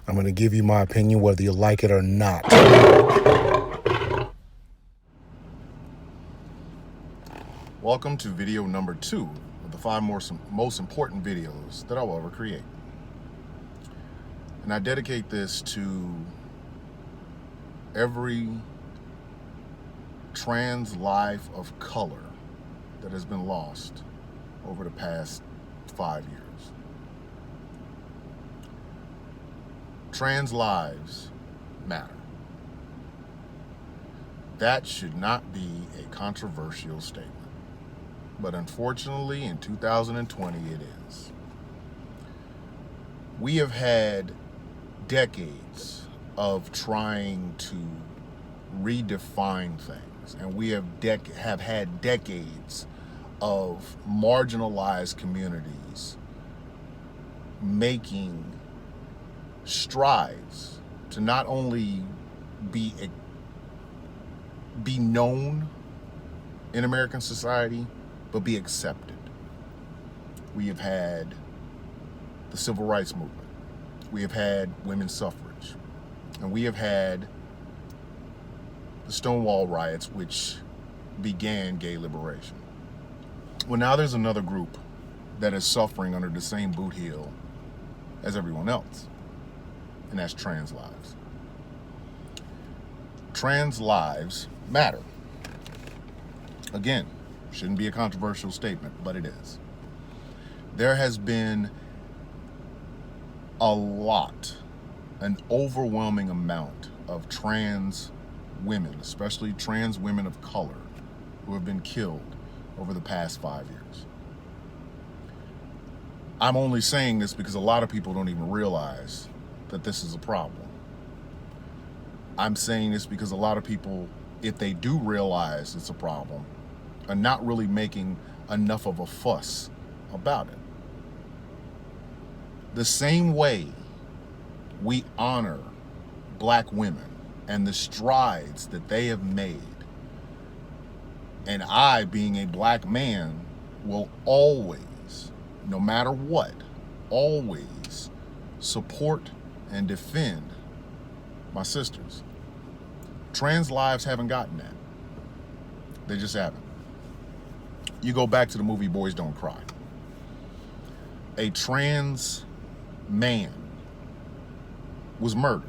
I'm going to give you my opinion whether you like it or not. Welcome to video number 2 of the 5 most important videos that I will ever create. And I dedicate this to every trans life of color that has been lost over the past 5 years. Trans lives matter. That should not be a controversial statement. But unfortunately, in 2020, it is. We have had decades of trying to redefine things, and we have had decades of marginalized communities making strides to not only be known in American society, but be accepted. We have had the civil rights movement. We have had women's suffrage. And we have had the Stonewall riots, which began gay liberation. Well, now there's another group that is suffering under the same boot heel as everyone else, and that's trans lives. Trans lives matter. Again, shouldn't be a controversial statement, but it is. There has been an overwhelming amount of trans women, especially trans women of color, who have been killed over the past 5 years. I'm only saying this because a lot of people don't even realize that this is a problem. I'm saying this because a lot of people, if they do realize it's a problem, are not really making enough of a fuss about it. The same way we honor Black women and the strides that they have made, and I, being a Black man, will always, no matter what, always support and defend my sisters. Trans lives haven't gotten that. They just haven't. You go back to the movie Boys Don't Cry. A trans man was murdered.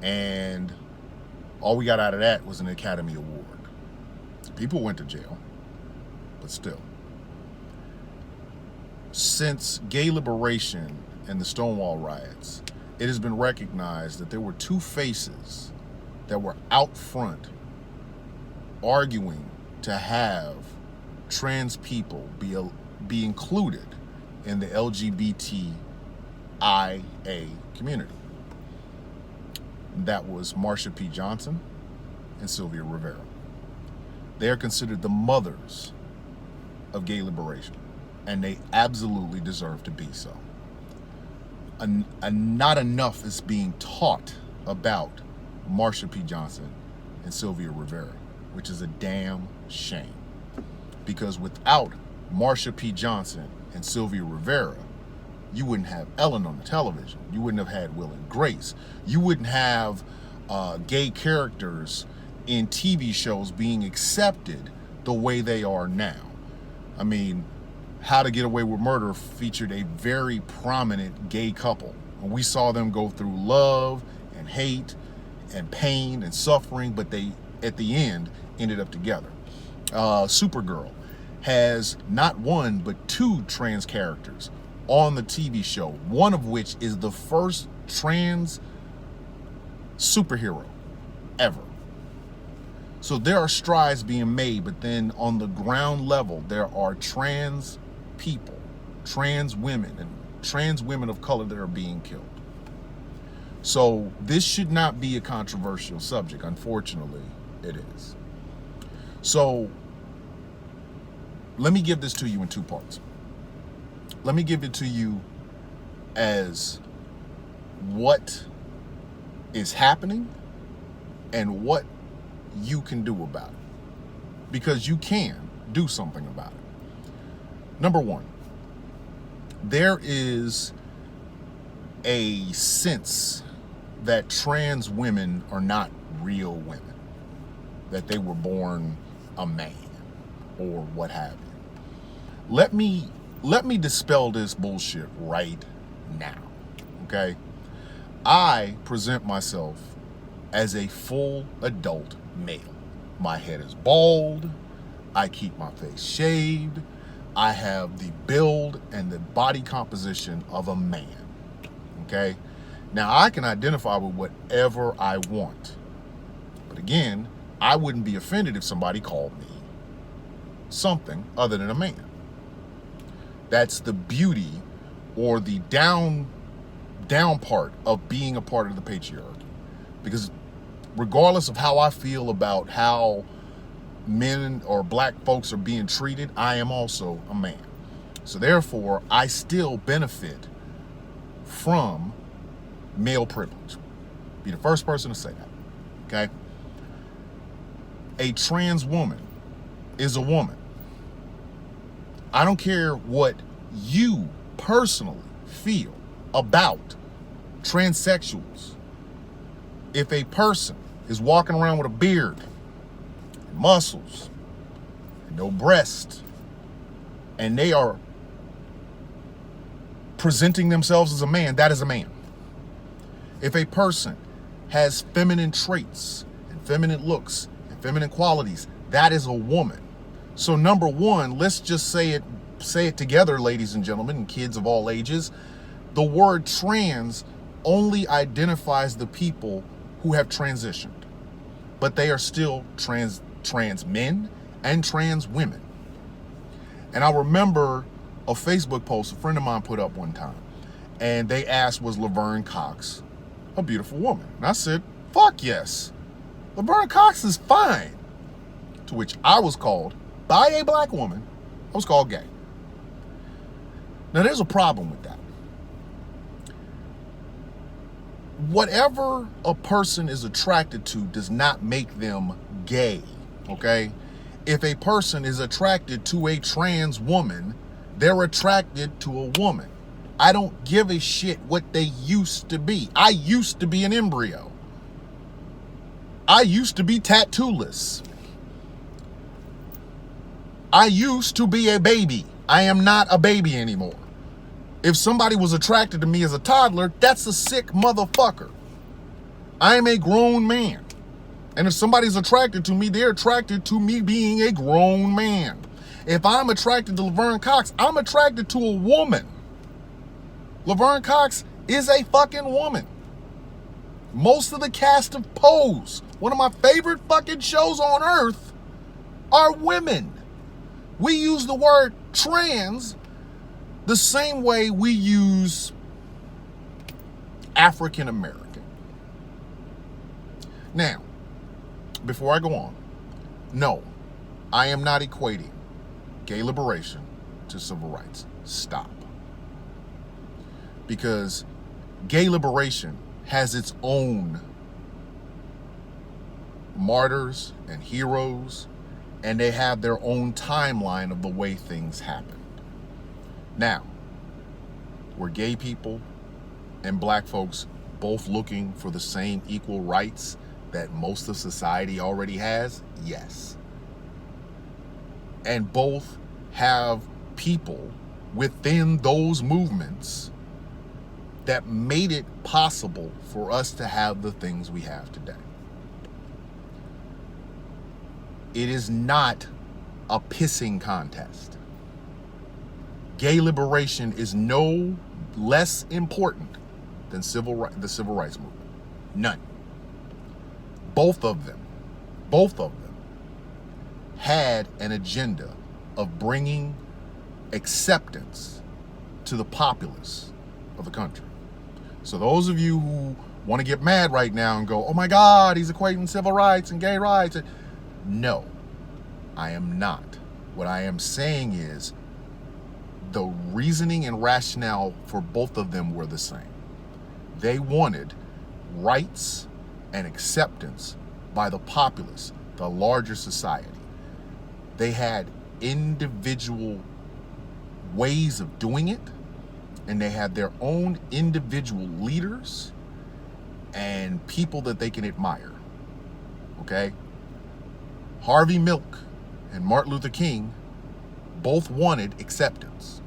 And all we got out of that was an Academy Award. People went to jail, but still. Since gay liberation and the Stonewall riots, it has been recognized that there were two faces that were out front arguing to have trans people be included in the LGBTIA community. That was Marsha P. Johnson and Sylvia Rivera. They are considered the mothers of gay liberation, and they absolutely deserve to be so. And not enough is being taught about Marsha P. Johnson and Sylvia Rivera, which is a damn shame. Because without Marsha P. Johnson and Sylvia Rivera, you wouldn't have Ellen on the television. You wouldn't have had Will and Grace. You wouldn't have gay characters in TV shows being accepted the way they are now. I mean, How to Get Away with Murder featured a very prominent gay couple. And we saw them go through love and hate and pain and suffering, but they, at the end, ended up together. Supergirl has not one, but 2 trans characters on the TV show, one of which is the first trans superhero ever. So there are strides being made, but then on the ground level, there are trans people, trans women, and trans women of color that are being killed. So this should not be a controversial subject. Unfortunately, it is. So let me give this to you in 2 parts. Let me give it to you as what is happening and what you can do about it. Because you can do something about it. Number one, there is a sense that trans women are not real women, that they were born a man or what have you. Let me dispel this bullshit right now, okay? I present myself as a full adult male. My head is bald, I keep my face shaved, I have the build and the body composition of a man, okay? Now, I can identify with whatever I want, but again, I wouldn't be offended if somebody called me something other than a man. That's the beauty or the down part of being a part of the patriarchy. Because regardless of how I feel about how men or black folks are being treated, I am also a man. So therefore, I still benefit from male privilege. Be the first person to say that, okay? A trans woman is a woman. I don't care what you personally feel about transsexuals. If a person is walking around with a beard, muscles, and no breast, and they are presenting themselves as a man, that is a man. If a person has feminine traits and feminine looks and feminine qualities, that is a woman. So number one, let's just say it together, ladies and gentlemen, and kids of all ages. The word trans only identifies the people who have transitioned, but they are still trans men and trans women. And I remember a Facebook post a friend of mine put up one time, and they asked, was Laverne Cox a beautiful woman? And I said, fuck yes. Laverne Cox is fine. To which I was called, by a black woman, I was called gay. Now there's a problem with that. Whatever a person is attracted to does not make them gay, okay? If a person is attracted to a trans woman, they're attracted to a woman. I don't give a shit what they used to be. I used to be an embryo. I used to be tattooless. I used to be a baby. I am not a baby anymore. If somebody was attracted to me as a toddler, that's a sick motherfucker. I am a grown man. And if somebody's attracted to me, they're attracted to me being a grown man. If I'm attracted to Laverne Cox, I'm attracted to a woman. Laverne Cox is a fucking woman. Most of the cast of Pose, one of my favorite fucking shows on earth, are women. We use the word trans the same way we use African American. Now, before I go on, no, I am not equating gay liberation to civil rights. Stop. Because gay liberation has its own martyrs and heroes, and they have their own timeline of the way things happened. Now, were gay people and black folks both looking for the same equal rights that most of society already has? Yes. And both have people within those movements that made it possible for us to have the things we have today. It is not a pissing contest. Gay liberation is no less important than the civil rights movement. None. Both of them had an agenda of bringing acceptance to the populace of the country. So those of you who want to get mad right now and go, oh my God, he's equating civil rights and gay rights. No, I am not. What I am saying is the reasoning and rationale for both of them were the same. They wanted rights and acceptance by the populace, the larger society. They had individual ways of doing it, and they have their own individual leaders and people that they can admire. Okay? Harvey Milk and Martin Luther King both wanted acceptance.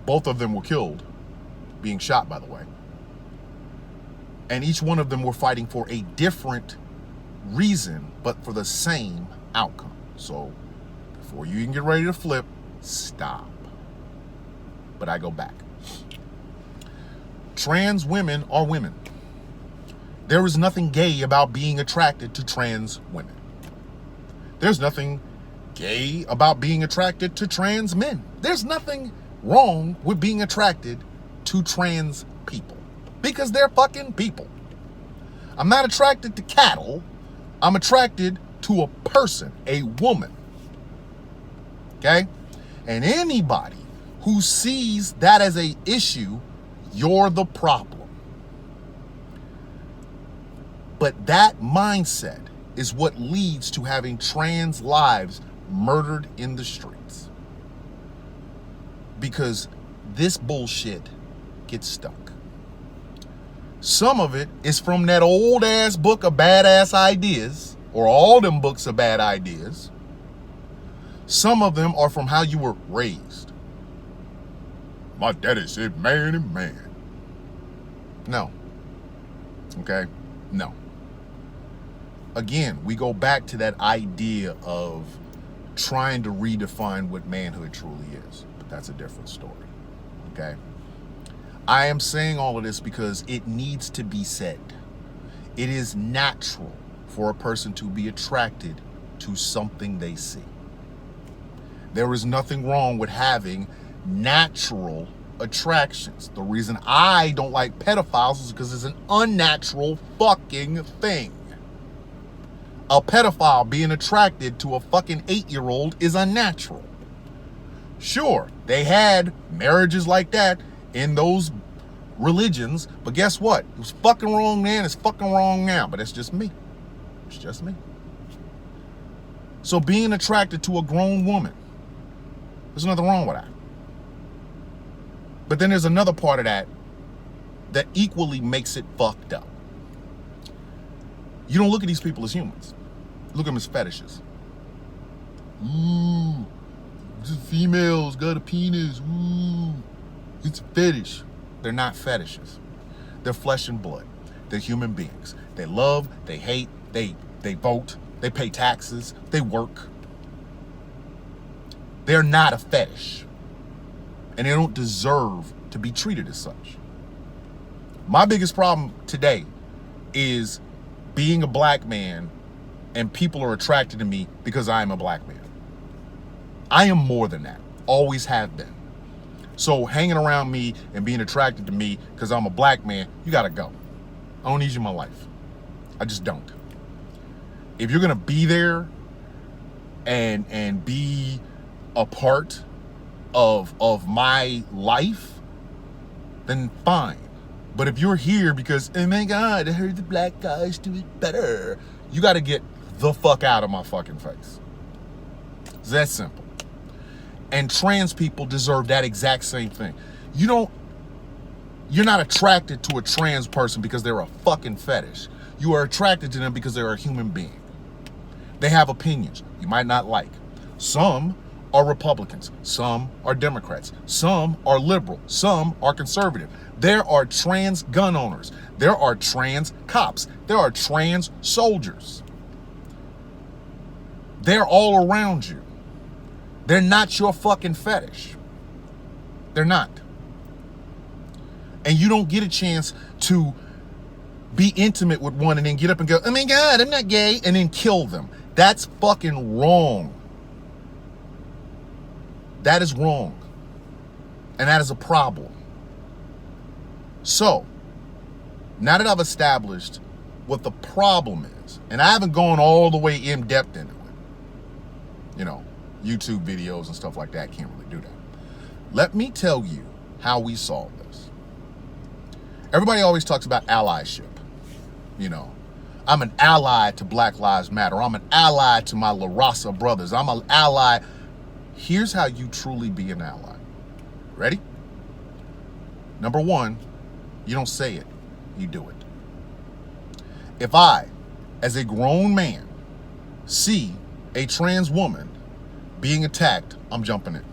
Both of them were killed, being shot, by the way. And each one of them were fighting for a different reason, but for the same outcome. So before you even get ready to flip, stop. But I go back. Trans women are women. There is nothing gay about being attracted to trans women. There's nothing gay about being attracted to trans men. There's nothing wrong with being attracted to trans people because they're fucking people. I'm not attracted to cattle. I'm attracted to a person, a woman. Okay? And anybody who sees that as an issue, you're the problem. But that mindset is what leads to having trans lives murdered in the streets. Because this bullshit gets stuck. Some of it is from that old ass book of badass ideas, or all them books of bad ideas. Some of them are from how you were raised. My daddy said man and man. No. Okay? No. Again, we go back to that idea of trying to redefine what manhood truly is. But that's a different story. Okay? I am saying all of this because it needs to be said. It is natural for a person to be attracted to something they see. There is nothing wrong with having natural attractions. The reason I don't like pedophiles is because it's an unnatural fucking thing. A pedophile being attracted to a fucking 8-year-old is unnatural. Sure, they had marriages like that in those religions, but guess what? It was fucking wrong then, it's fucking wrong now, but it's just me. It's just me. So being attracted to a grown woman, there's nothing wrong with that. But then there's another part of that that equally makes it fucked up. You don't look at these people as humans. Look at them as fetishes. Ooh, just females got a penis. Ooh, it's a fetish. They're not fetishes. They're flesh and blood. They're human beings. They love, they hate, they vote, they pay taxes, they work. They're not a fetish. And they don't deserve to be treated as such. My biggest problem today is being a black man and people are attracted to me because I am a black man. I am more than that. Always have been. So hanging around me and being attracted to me because I'm a black man, you gotta go. I don't need you in my life. I just don't. If you're gonna be there and be a part of my life, then fine. But if you're here because, oh my God, I heard the black guys do it better, you got to get the fuck out of my fucking face. It's that simple. And trans people deserve that exact same thing. You're not attracted to a trans person because they're a fucking fetish. You are attracted to them because they're a human being. They have opinions you might not like. Some are Republicans. Some are Democrats. Some are liberal. Some are conservative. There are trans gun owners. There are trans cops. There are trans soldiers. They're all around you. They're not your fucking fetish. They're not. And you don't get a chance to be intimate with one and then get up and go, oh my God, I'm not gay, and then kill them. That's fucking wrong. That is wrong. And that is a problem. So, now that I've established what the problem is, and I haven't gone all the way in depth into it, YouTube videos and stuff like that can't really do that. Let me tell you how we solve this. Everybody always talks about allyship. I'm an ally to Black Lives Matter. I'm an ally to my La Raza brothers. I'm an ally. Here's how you truly be an ally. Ready? Number one, you don't say it, you do it. If I, as a grown man, see a trans woman being attacked, I'm jumping in.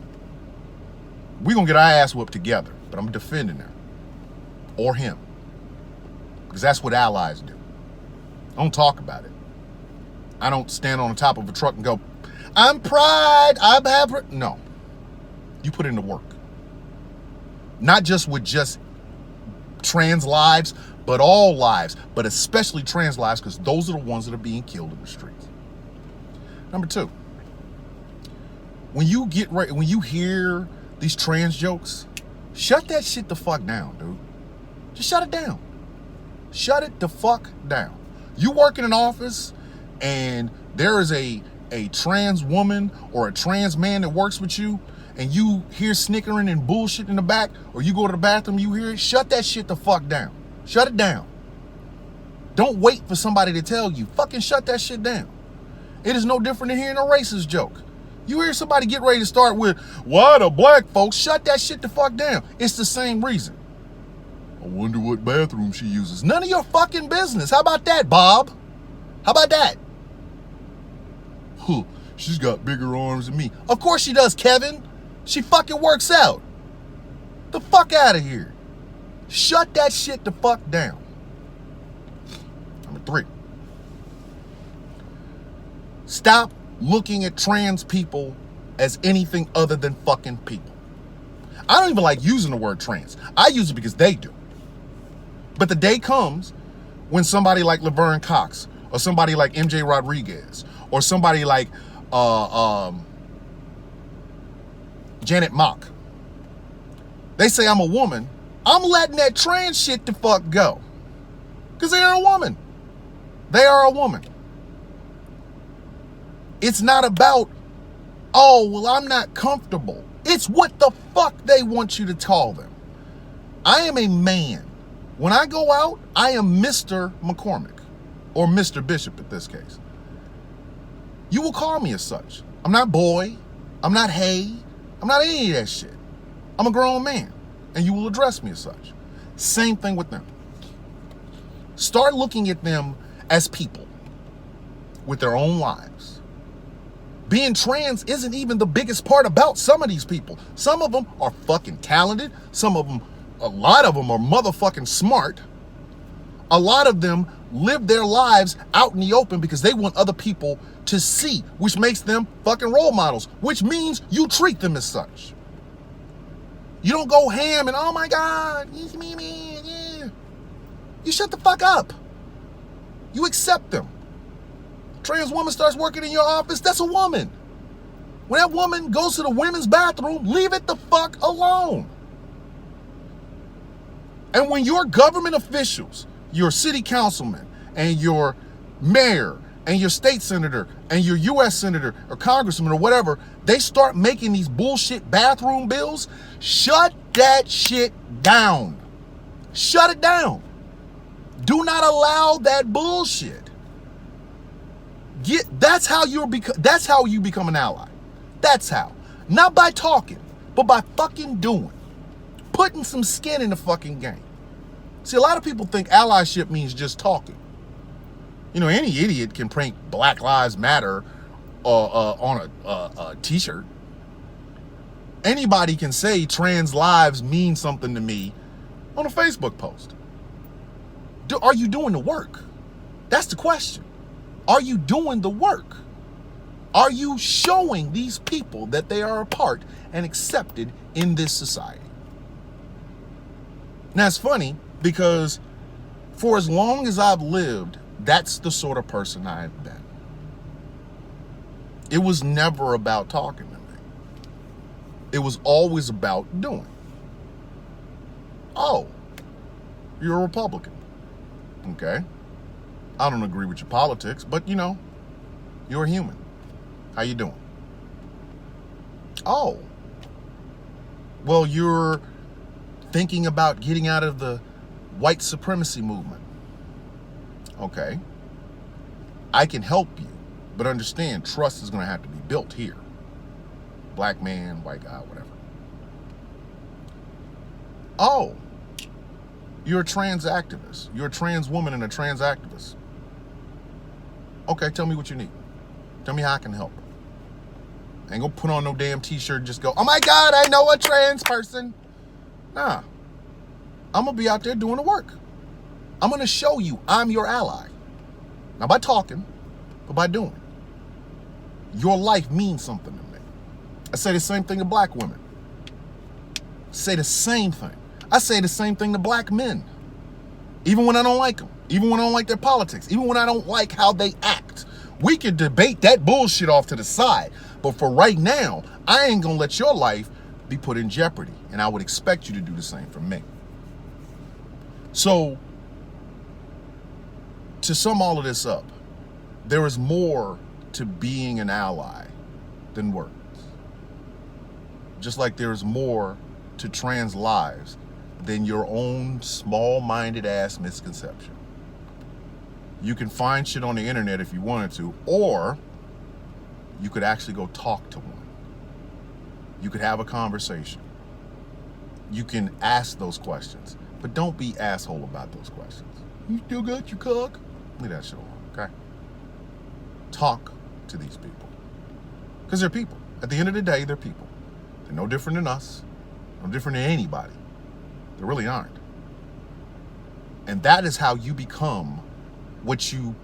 We're going to get our ass whooped together, but I'm defending her or him, because that's what allies do. I don't talk about it. I don't stand on the top of a truck and go, I'm pride, I'm happy. No. You put in the work. Not just with just trans lives, but all lives, but especially trans lives, because those are the ones that are being killed in the streets. Number two, when you hear these trans jokes, shut that shit the fuck down, dude. Just shut it down. Shut it the fuck down. You work in an office and there is a trans woman or a trans man that works with you, and you hear snickering and bullshit in the back, or you go to the bathroom, you hear it, shut that shit the fuck down. Shut it down. Don't wait for somebody to tell you. Fucking shut that shit down. It is no different than hearing a racist joke. You hear somebody get ready to start with, why the black folks? Shut that shit the fuck down. It's the same reason. I wonder what bathroom she uses. None of your fucking business. How about that, Bob? How about that? Huh, she's got bigger arms than me. Of course she does, Kevin. She fucking works out. The fuck out of here. Shut that shit the fuck down. Number three. Stop looking at trans people as anything other than fucking people. I don't even like using the word trans. I use it because they do. But the day comes when somebody like Laverne Cox, or somebody like MJ Rodriguez, or somebody like Janet Mock, they say I'm a woman, I'm letting that trans shit the fuck go. Because they are a woman. They are a woman. It's not about, oh, well, I'm not comfortable. It's what the fuck they want you to call them. I am a man. When I go out, I am Mr. McCormick, or Mr. Bishop in this case. You will call me as such. I'm not boy. I'm not hey. I'm not any of that shit. I'm a grown man, and you will address me as such. Same thing with them. Start looking at them as people with their own lives. Being trans isn't even the biggest part about some of these people. Some of them are fucking talented. Some of them, a lot of them are motherfucking smart. A lot of them live their lives out in the open because they want other people to see, which makes them fucking role models, which means you treat them as such. You don't go ham and, oh my God, it's me. Yeah. You shut the fuck up. You accept them. Trans woman starts working in your office, that's a woman. When that woman goes to the women's bathroom, leave it the fuck alone. And when your government officials, your city councilman and your mayor and your state senator and your U.S. senator or congressman or whatever, they start making these bullshit bathroom bills, shut that shit down. Shut it down. Do not allow that bullshit. That's how you become an ally. That's how. Not by talking, but by fucking doing. Putting some skin in the fucking game. See, a lot of people think allyship means just talking. You know, any idiot can print Black Lives Matter on a t-shirt. Anybody can say trans lives mean something to me on a Facebook post. Are you doing the work? That's the question. Are you doing the work? Are you showing these people that they are a part and accepted in this society? Now, it's funny because for as long as I've lived, that's the sort of person I've been. It was never about talking to me. It was always about doing. Oh, you're a Republican. Okay. I don't agree with your politics, but you know, you're a human. How you doing? Oh, well, you're thinking about getting out of the white supremacy movement. Okay. I can help you, but understand trust is going to have to be built here. Black man, white guy, whatever. Oh, You're a trans activist. You're a trans woman and a trans activist. Okay, tell me what you need. Tell me how I can help. I ain't gonna put on no damn t-shirt and just go, oh my God, I know a trans person. Nah. I'm gonna be out there doing the work. I'm gonna show you I'm your ally. Not by talking, but by doing. Your life means something to me. I say the same thing to black women. Say the same thing. I say the same thing to black men. Even when I don't like them. Even when I don't like their politics. Even when I don't like how they act. We can debate that bullshit off to the side. But for right now, I ain't gonna let your life be put in jeopardy. And I would expect you to do the same for me. So, to sum all of this up, there is more to being an ally than words. Just like there is more to trans lives than your own small-minded ass misconception. You can find shit on the internet if you wanted to, or you could actually go talk to one. You could have a conversation. You can ask those questions, but don't be asshole about those questions. You still got your cock? Leave that shit alone, okay? Talk to these people. Because they're people. At the end of the day, they're people. They're no different than us, no different than anybody. They really aren't. And that is how you become what you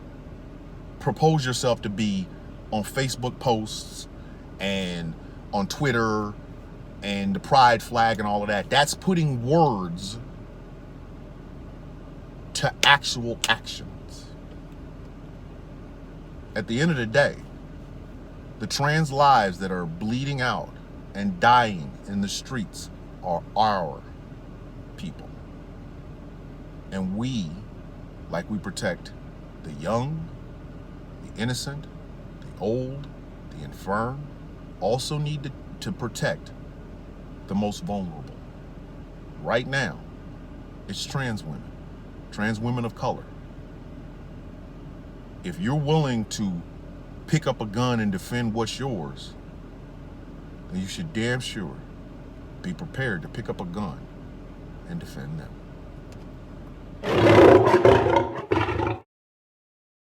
propose yourself to be on Facebook posts and on Twitter and the pride flag and all of that. That's putting words to actual actions. At the end of the day, the trans lives that are bleeding out and dying in the streets are our people. And we, like we protect the young, the innocent, the old, the infirm, also need to protect the most vulnerable. Right now, it's trans women of color. If you're willing to pick up a gun and defend what's yours, then you should damn sure be prepared to pick up a gun and defend them.